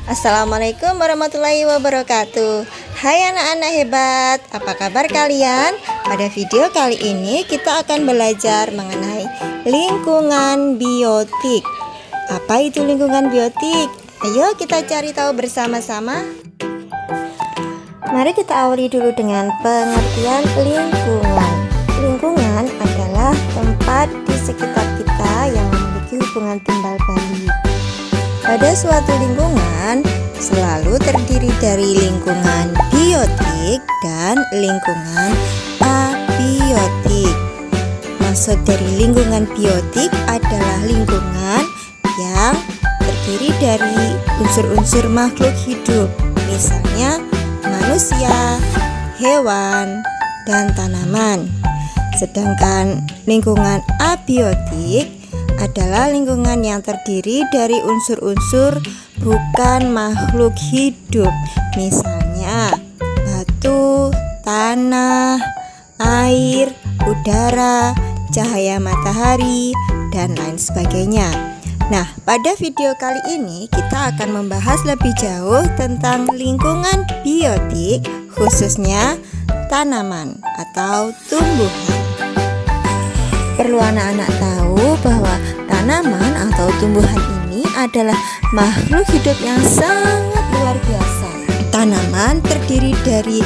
Assalamualaikum warahmatullahi wabarakatuh. Hai anak-anak hebat, apa kabar kalian? Pada video kali ini kita akan belajar mengenai lingkungan biotik. Apa itu lingkungan biotik? Ayo kita cari tahu bersama-sama. Mari kita awali dulu dengan pengertian lingkungan. Lingkungan adalah tempat di sekitar kita yang memiliki hubungan timbal balik. Pada suatu lingkungan selalu terdiri dari lingkungan biotik dan lingkungan abiotik. Maksud dari lingkungan biotik adalah lingkungan yang terdiri dari unsur-unsur makhluk hidup, misalnya manusia, hewan, dan tanaman. Sedangkan lingkungan abiotik adalah lingkungan yang terdiri dari unsur-unsur bukan makhluk hidup, misalnya batu, tanah, air, udara, cahaya matahari, dan lain sebagainya. Nah, pada video kali ini kita akan membahas lebih jauh tentang lingkungan biotik, khususnya tanaman atau tumbuhan. Perlu anak-anak tahu bahwa tanaman atau tumbuhan ini adalah makhluk hidup yang sangat luar biasa. Tanaman terdiri dari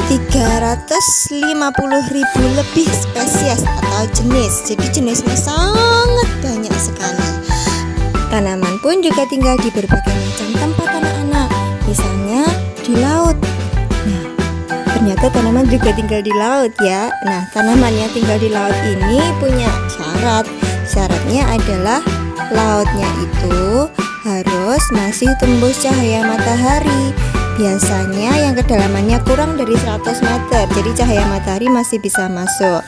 350.000 lebih spesies atau jenis. Jadi jenisnya sangat banyak sekali. Tanaman pun juga tinggal di berbagai macam tempat anak-anak, misalnya di laut. Ternyata tanaman juga tinggal di laut ya. Nah, tanaman yang tinggal di laut ini punya syarat. Syaratnya adalah lautnya itu harus masih tembus cahaya matahari. Biasanya yang kedalamannya kurang dari 100 meter. Jadi cahaya matahari masih bisa masuk.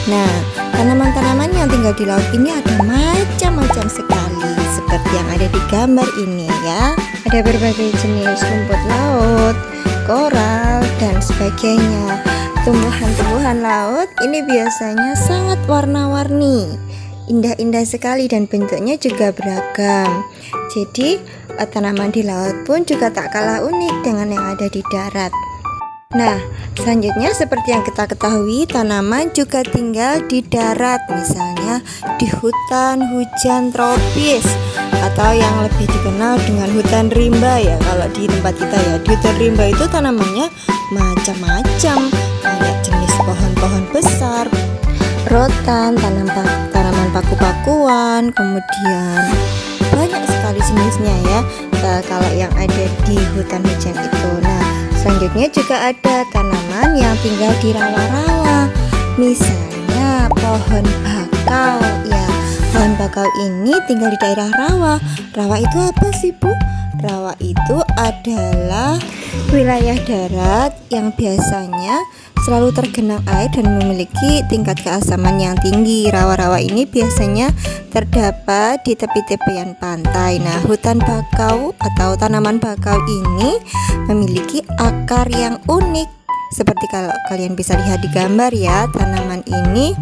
Nah, tanaman-tanaman yang tinggal di laut ini ada macam-macam sekali, seperti yang ada di gambar ini ya. Ada berbagai jenis rumput laut, koral, dan sebagainya. Tumbuhan-tumbuhan laut ini biasanya sangat warna-warni, indah-indah sekali, dan bentuknya juga beragam. Jadi tanaman di laut pun juga tak kalah unik dengan yang ada di darat. Nah, selanjutnya seperti yang kita ketahui, tanaman juga tinggal di darat, misalnya di hutan hujan tropis, atau yang lebih dikenal dengan hutan rimba ya kalau di tempat kita ya. Di hutan rimba itu tanamannya macam-macam, banyak jenis pohon-pohon besar, rotan, tanaman paku-pakuan, kemudian banyak sekali jenisnya ya kalau yang ada di hutan hujan itu. Nah, selanjutnya juga ada tanaman yang tinggal di rawa-rawa, misalnya pohon bakau ya. Pohon bakau ini tinggal di daerah rawa. Rawa itu apa sih, Bu? Rawa itu adalah wilayah darat yang biasanya selalu tergenang air dan memiliki tingkat keasaman yang tinggi. Rawa-rawa ini biasanya terdapat di tepi-tepian pantai. Nah, hutan bakau atau tanaman bakau ini memiliki akar yang unik. Seperti kalau kalian bisa lihat di gambar ya, tanaman ini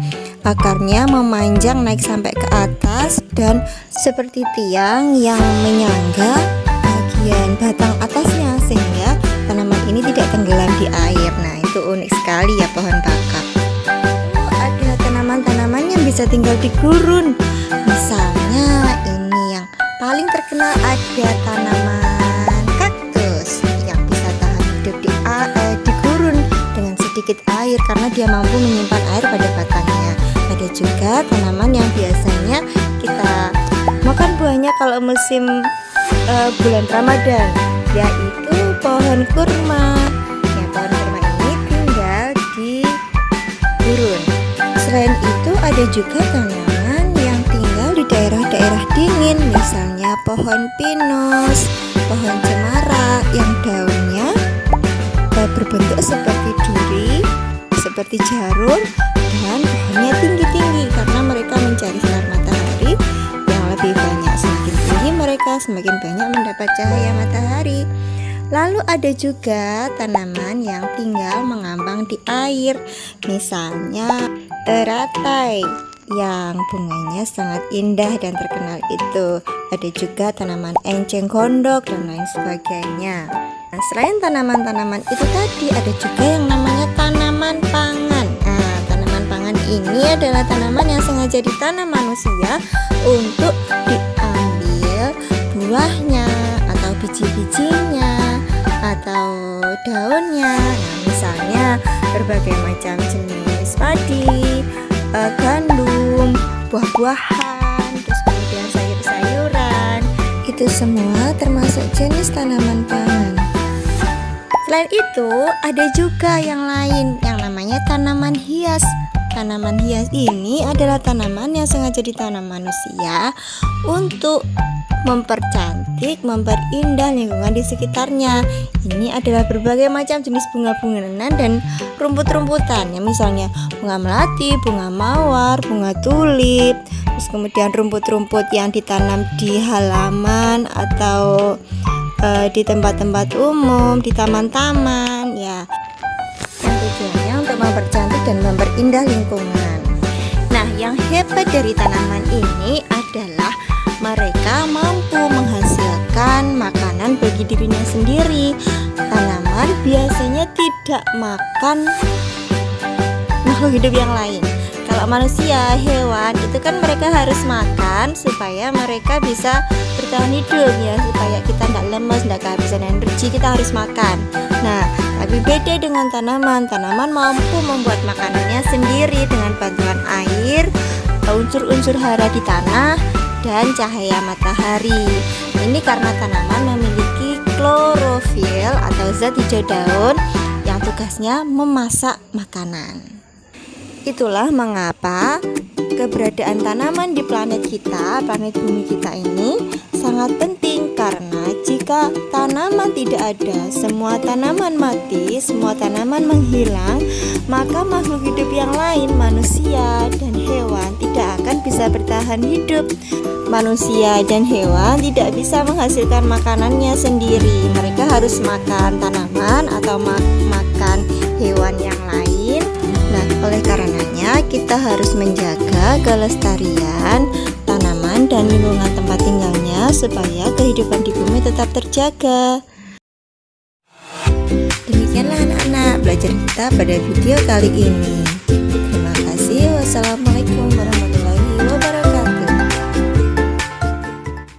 akarnya memanjang naik sampai ke atas dan seperti tiang yang menyangga bagian batang atasnya, sehingga tanaman ini tidak tenggelam di air. Nah, itu unik sekali ya pohon bakau. Ada tanaman-tanaman yang bisa tinggal di gurun. Misalnya ini yang paling terkenal, ada tanaman kaktus yang bisa tahan hidup di gurun dengan sedikit air karena dia mampu menyimpan air pada batangnya. Ada juga tanaman yang biasanya kita makan buahnya kalau musim bulan Ramadan, yaitu pohon kurma. Ya, pohon kurma ini tinggal di gurun. Selain itu ada juga tanaman yang tinggal di daerah-daerah dingin, misalnya pohon pinus, pohon cemara yang daunnya berbentuk seperti duri, seperti jarum, dan pohonnya tinggi-tinggi karena mereka mencari sinar matahari yang lebih banyak. Semakin tinggi mereka, semakin banyak mendapat cahaya matahari. Lalu ada juga tanaman yang tinggal mengambang di air, misalnya teratai. yang bunganya sangat indah dan terkenal itu. Ada juga tanaman enceng gondok dan lain sebagainya. Nah, selain tanaman-tanaman itu tadi, ada juga yang namanya tanaman pangan. Nah, tanaman pangan ini adalah tanaman yang sengaja ditanam manusia untuk diambil buahnya atau biji-bijinya atau daunnya. Nah, misalnya berbagai macam jenis padi, gandum, buah-buahan, terus kemudian sayur-sayuran. Itu semua termasuk jenis tanaman pangan. Selain itu, ada juga yang lain yang namanya tanaman hias. Tanaman hias ini adalah tanaman yang sengaja ditanam manusia untuk mempercantik, memperindah lingkungan di sekitarnya. Ini adalah berbagai macam jenis bunga-bungaan dan rumput-rumputan, ya, misalnya bunga melati, bunga mawar, bunga tulip, terus kemudian rumput-rumput yang ditanam di halaman atau di tempat-tempat umum, di taman-taman, ya, yang tujuannya untuk mempercantik dan memperindah lingkungan. Nah, yang hebat dari tanaman ini adalah mereka mampu menghasilkan makanan bagi dirinya sendiri. Tanaman biasanya tidak makan makhluk hidup yang lain. Kalau manusia, hewan, itu kan mereka harus makan supaya mereka bisa bertahan hidup, ya, supaya kita tidak lemas, tidak kehabisan energi, kita harus makan. Nah, tapi beda dengan tanaman. Tanaman mampu membuat makanannya sendiri dengan bantuan air, unsur-unsur hara di tanah, dan cahaya matahari. Ini karena tanaman memiliki klorofil atau zat hijau daun yang tugasnya memasak makanan. Itulah mengapa keberadaan tanaman di planet kita, planet bumi kita ini sangat penting, karena jika tanaman tidak ada, semua tanaman mati, semua tanaman menghilang, maka makhluk hidup yang lain, manusia dan hewan, tidak akan bisa bertahan hidup. Manusia dan hewan tidak bisa menghasilkan makanannya sendiri. Mereka harus makan tanaman atau makan hewan yang lain. Nah, oleh karenanya kita harus menjaga kelestarian tanaman dan lingkungan tempat tinggalnya supaya kehidupan di bumi tetap terjaga. Demikianlah anak-anak belajar kita pada video kali ini. Terima kasih. Wassalamualaikum warahmatullahi wabarakatuh.